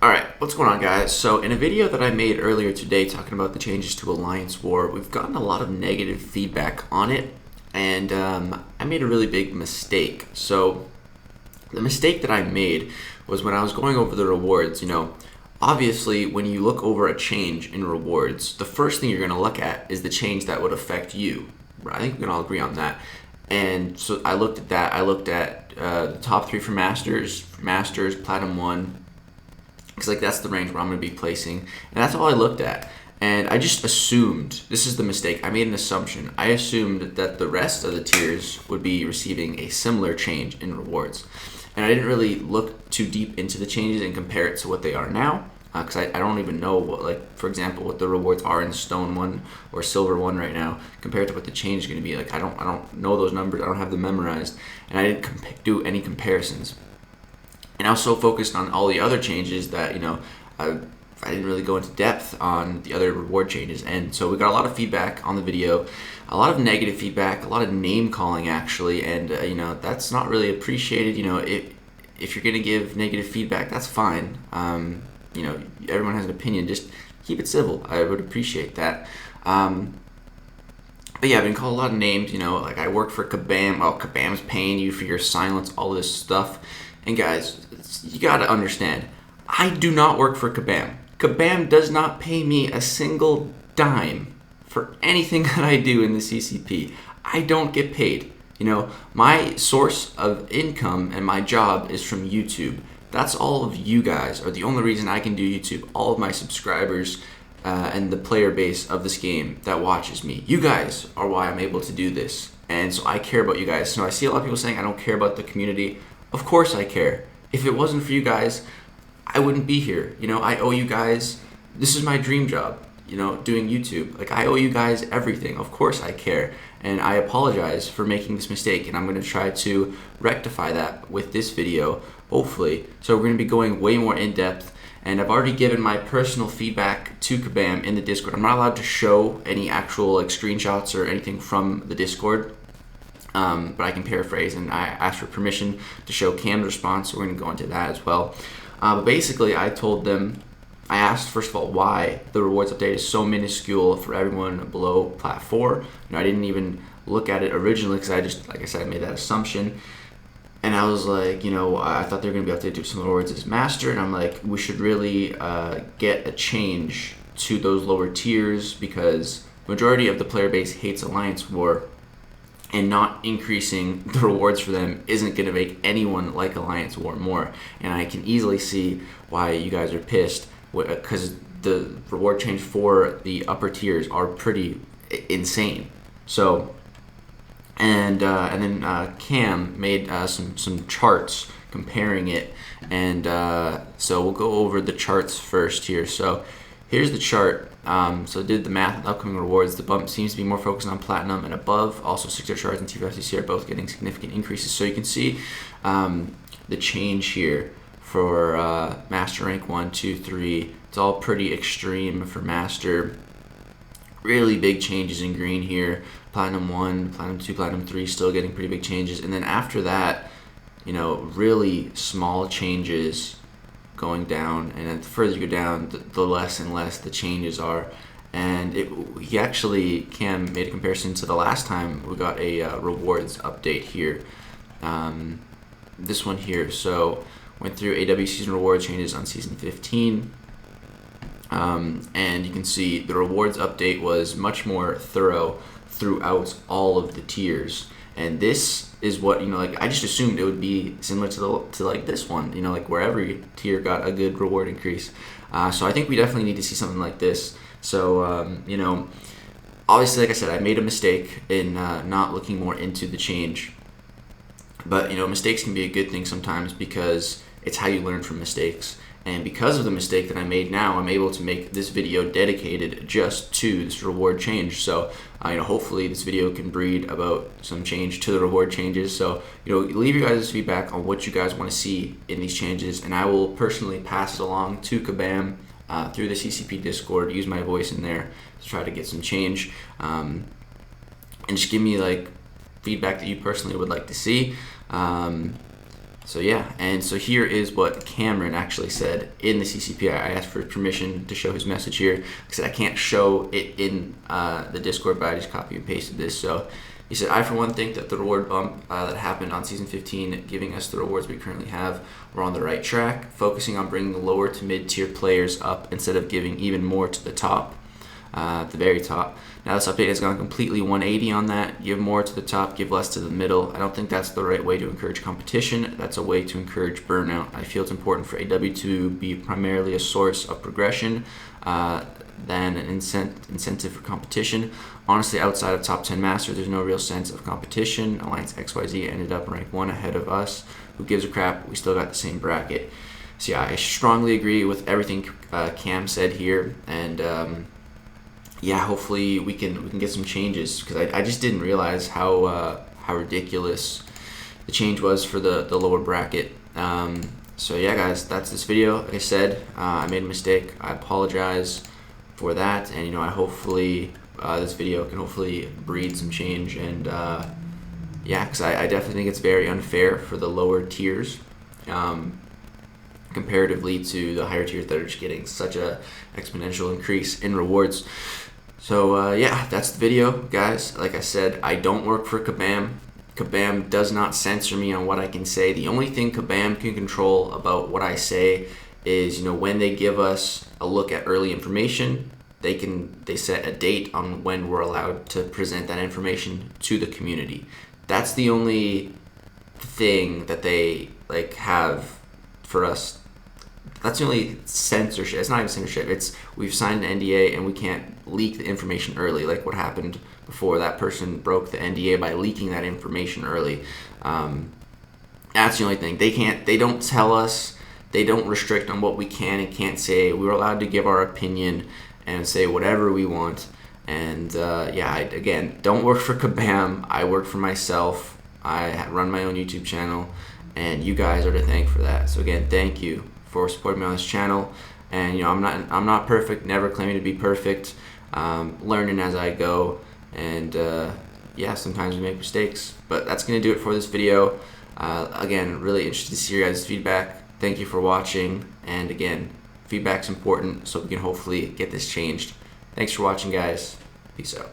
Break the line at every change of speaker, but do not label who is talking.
Alright, what's going on, guys? So in a video that I made earlier today talking about the changes to Alliance War, we've gotten a lot of negative feedback on it, and I made a really big mistake. So the mistake that I made was when I was going over the rewards. Obviously when you look over a change in rewards, the first thing you're going to look at is the change that would affect you. I think we can all agree on that. And so I looked at that. I looked at the top 3 for Masters, Platinum 1, because that's the range where I'm going to be placing, and that's all I looked at. And I just assumed, this is the mistake, I made an assumption. I assumed that the rest of the tiers would be receiving a similar change in rewards. And I didn't really look too deep into the changes and compare it to what they are now, because I don't even know what, for example, what the rewards are in Stone 1 or Silver 1 right now compared to what the change is going to be. I don't know those numbers, I don't have them memorized, and I didn't do any comparisons. And I was so focused on all the other changes that, I didn't really go into depth on the other reward changes. And so we got a lot of feedback on the video, a lot of negative feedback, a lot of name calling actually, and that's not really appreciated. If you're gonna give negative feedback, that's fine. Everyone has an opinion. Just keep it civil. I would appreciate that. But yeah, I've been called a lot of names. I work for KABAM. Well, KABAM's paying you for your silence, all this stuff. And guys, you gotta understand, I do not work for KABAM. KABAM does not pay me a single dime for anything that I do in the CCP. I don't get paid. My source of income and my job is from YouTube. That's all of you guys are the only reason I can do YouTube. All of my subscribers and the player base of this game that watches me. You guys are why I'm able to do this. And so I care about you guys. So I see a lot of people saying I don't care about the community. Of course I care. If it wasn't for you guys, I wouldn't be here. I owe you guys. This is my dream job, doing YouTube. I owe you guys everything. Of course I care. And I apologize for making this mistake, and I'm going to try to rectify that with this video, hopefully. So we're going to be going way more in depth, and I've already given my personal feedback to KABAM in the Discord. I'm not allowed to show any actual screenshots or anything from the Discord. But I can paraphrase, and I asked for permission to show Cam's response, so we're going to go into that as well. But basically, I told them, I asked, first of all, why the rewards update is so minuscule for everyone below Plat 4. I didn't even look at it originally because I just, like I said, I made that assumption. And I was like, I thought they were going to be updated to some rewards as Master, and I'm like, we should really get a change to those lower tiers because the majority of the player base hates Alliance War. And not increasing the rewards for them isn't going to make anyone like Alliance War more. And I can easily see why you guys are pissed, because the reward change for the upper tiers are pretty insane. So, and then Cam made some charts comparing it, and so we'll go over the charts first here. So here's the chart. So did the math on upcoming rewards. The bump seems to be more focused on Platinum and above. Also, 6-star shards and T5CC are both getting significant increases. So you can see the change here for Master Rank 1, 2, 3. It's all pretty extreme for Master. Really big changes in green here. Platinum 1, Platinum 2, Platinum 3 still getting pretty big changes. And then after that, really small changes going down, and then the further you go down, the less and less the changes are. And Cam made a comparison to the last time we got a rewards update here. This one here, so went through AW season reward changes on season 15, and you can see the rewards update was much more thorough throughout all of the tiers. And this is what, I just assumed it would be similar to this one, where every tier got a good reward increase. So I think we definitely need to see something like this. So, obviously, like I said, I made a mistake in not looking more into the change. But, mistakes can be a good thing sometimes because it's how you learn from mistakes. And because of the mistake that I made now, I'm able to make this video dedicated just to this reward change. So, hopefully this video can breed about some change to the reward changes. So, leave your guys' feedback on what you guys want to see in these changes, and I will personally pass it along to KABAM through the CCP Discord, use my voice in there to try to get some change. And just give me feedback that you personally would like to see. So yeah, and so here is what Cameron actually said in the CCP. I asked for permission to show his message here. I said I can't show it in the Discord, but I just copy and pasted this. So he said, I for one think that the reward bump that happened on Season 15, giving us the rewards we currently have, we're on the right track, focusing on bringing the lower to mid-tier players up instead of giving even more to the top. The very top. Now this update has gone completely 180 on that. Give more to the top, give less to the middle. I don't think that's the right way to encourage competition. That's a way to encourage burnout. I feel it's important for AW to be primarily a source of progression than an incentive for competition. Honestly, outside of top 10 Masters, there's no real sense of competition. Alliance XYZ ended up rank 1 ahead of us. Who gives a crap? We still got the same bracket. So yeah, I strongly agree with everything Cam said here, and yeah, hopefully we can get some changes, because I just didn't realize how ridiculous the change was for the lower bracket. So yeah, guys, that's this video. Like I said, I made a mistake. I apologize for that, and I hopefully this video can hopefully breed some change. And yeah, because I definitely think it's very unfair for the lower tiers comparatively to the higher tiers that are just getting such a exponential increase in rewards. So yeah, that's the video, guys. Like I said, I don't work for KABAM. KABAM does not censor me on what I can say. The only thing KABAM can control about what I say is, when they give us a look at early information, they set a date on when we're allowed to present that information to the community. That's the only thing that they have for us. That's the only censorship. It's not even censorship. It's we've signed an NDA and we can't leak the information early, like what happened before. That person broke the NDA by leaking that information early. That's the only thing. They don't tell us. They don't restrict on what we can and can't say. We're allowed to give our opinion and say whatever we want. And yeah, I, again, don't work for KABAM. I work for myself. I run my own YouTube channel, and you guys are to thank for that. So again, thank you for supporting me on this channel. And I'm not perfect, never claiming to be perfect, learning as I go, and yeah, sometimes we make mistakes, but that's gonna do it for this video. Again, really interested to see your guys' feedback. Thank you for watching, and again, feedback's important so we can hopefully get this changed. Thanks for watching, guys. Peace out.